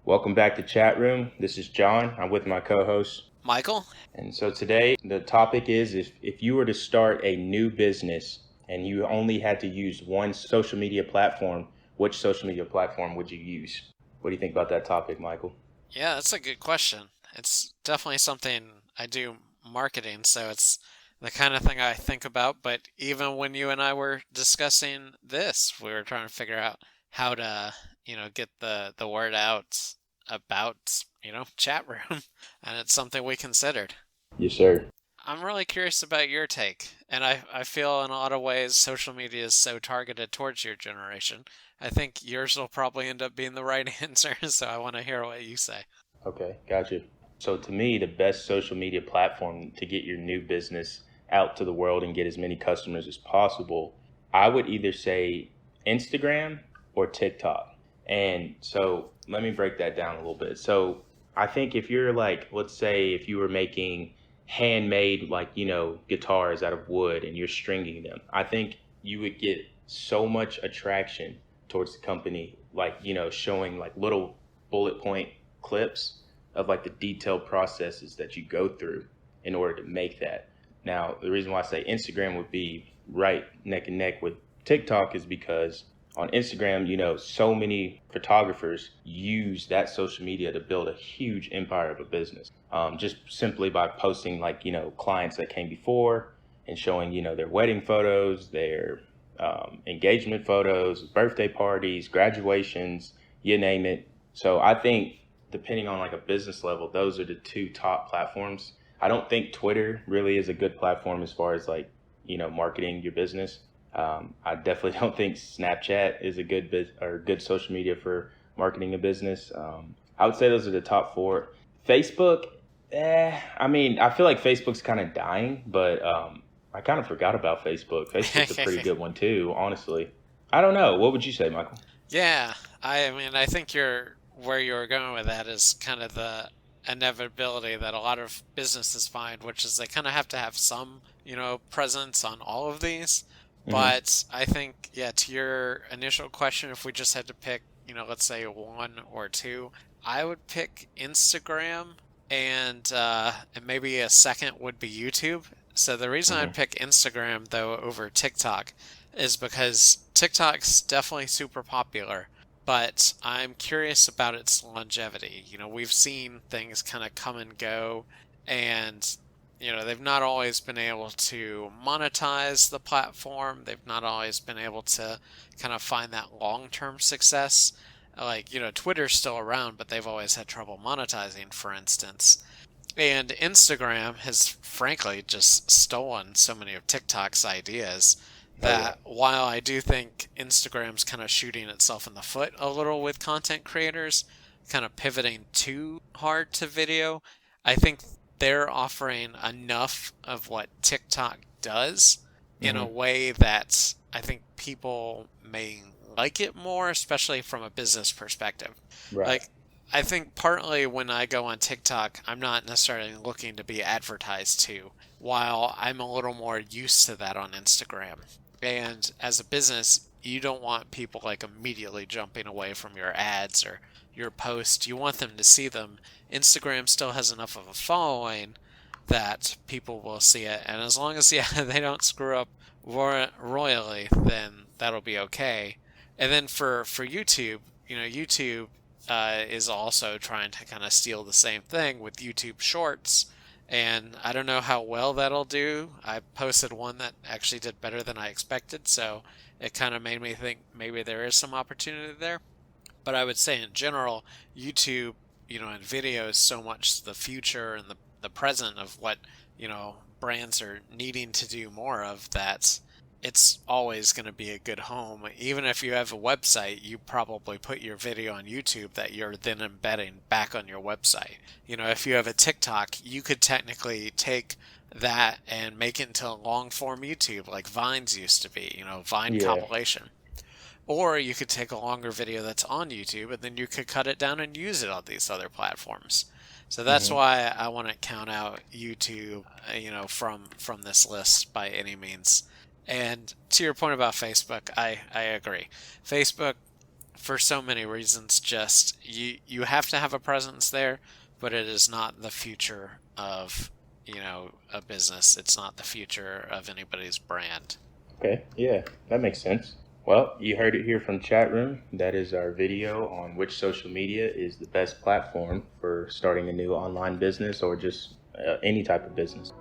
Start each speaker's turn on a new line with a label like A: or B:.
A: Welcome back to Chat Room. This is John. I'm with my co-host.
B: Michael?
A: And so today the topic is if you were to start a new business and you only had to use one social media platform, which social media platform would you use? What do you think about that topic, Michael?
B: Yeah, that's a good question. It's definitely something I do marketing, so it's the kind of thing I think about. But even when you and I were discussing this, we were trying to figure out how to, get the word out about, chat room, and it's something we considered.
A: Yes, sir.
B: I'm really curious about your take, and I feel in a lot of ways social media is so targeted towards your generation. I think yours will probably end up being the right answer, so I want to hear what you say.
A: Okay, gotcha. So to me, the best social media platform to get your new business out to the world and get as many customers as possible, I would either say Instagram or TikTok. And so let me break that down a little bit. So I think if you're like, let's say if you were making handmade, like, guitars out of wood and you're stringing them, I think you would get so much attraction towards the company, like, showing like little bullet point clips of like the detailed processes that you go through in order to make that. Now, the reason why I say Instagram would be right neck and neck with TikTok is because on Instagram, so many photographers use that social media to build a huge empire of a business. Just simply by posting like, clients that came before and showing, their wedding photos, their engagement photos, birthday parties, graduations, you name it. So I think depending on like a business level, those are the two top platforms. I don't think Twitter really is a good platform as far as like, marketing your business. I definitely don't think Snapchat is a good social media for marketing a business. I would say those are the top four. Facebook, I mean, I feel like Facebook's kind of dying, but I kind of forgot about Facebook. Facebook's a pretty good one too, honestly. I don't know. What would you say, Michael?
B: Yeah, I mean, I think where you're going with that is kind of the inevitability that a lot of businesses find, which is they kind of have to have some, presence on all of these.
A: Hmm.
B: But I think, yeah, to your initial question, if we just had to pick, let's say one or two, I would pick Instagram and maybe a second would be YouTube. So the reason I'd
A: Hmm.
B: pick Instagram though over TikTok is because TikTok's definitely super popular, but I'm curious about its longevity. We've seen things kind of come and go, and they've not always been able to monetize the platform. They've not always been able to kind of find that long-term success. Like, Twitter's still around, but they've always had trouble monetizing, for instance. And Instagram has frankly just stolen so many of TikTok's ideas
A: Oh yeah.
B: that while I do think Instagram's kind of shooting itself in the foot a little with content creators, kind of pivoting too hard to video, I think they're offering enough of what TikTok does in a
A: Hmm.
B: way that I think people may like it more, especially from a business perspective.
A: Right.
B: Like, I think partly when I go on TikTok, I'm not necessarily looking to be advertised to, while I'm a little more used to that on Instagram. And as a business, you don't want people like immediately jumping away from your ads or your post. You want them to see them. Instagram still has enough of a following that people will see it. And as long as, yeah, they don't screw up royally, then that'll be okay. And then for YouTube, YouTube is also trying to kind of steal the same thing with YouTube Shorts. And I don't know how well that'll do. I posted one that actually did better than I expected, so it kind of made me think maybe there is some opportunity there. But I would say in general, YouTube, and video is so much the future and the present of what, brands are needing to do more of that it's always going to be a good home. Even if you have a website, you probably put your video on YouTube that you're then embedding back on your website. If you have a TikTok, you could technically take that and make it into a long form YouTube like Vines used to be, Vine
A: Yeah.
B: compilation. Or you could take a longer video that's on YouTube and then you could cut it down and use it on these other platforms. So that's
A: Hmm.
B: why I want to count out YouTube, from this list by any means. And to your point about Facebook, I agree. Facebook for so many reasons. Just you have to have a presence there, but it is not the future of, a business. It's not the future of anybody's brand.
A: Okay, yeah, that makes sense. Well, you heard it here from Chat Room. That is our video on which social media is the best platform for starting a new online business or just any type of business.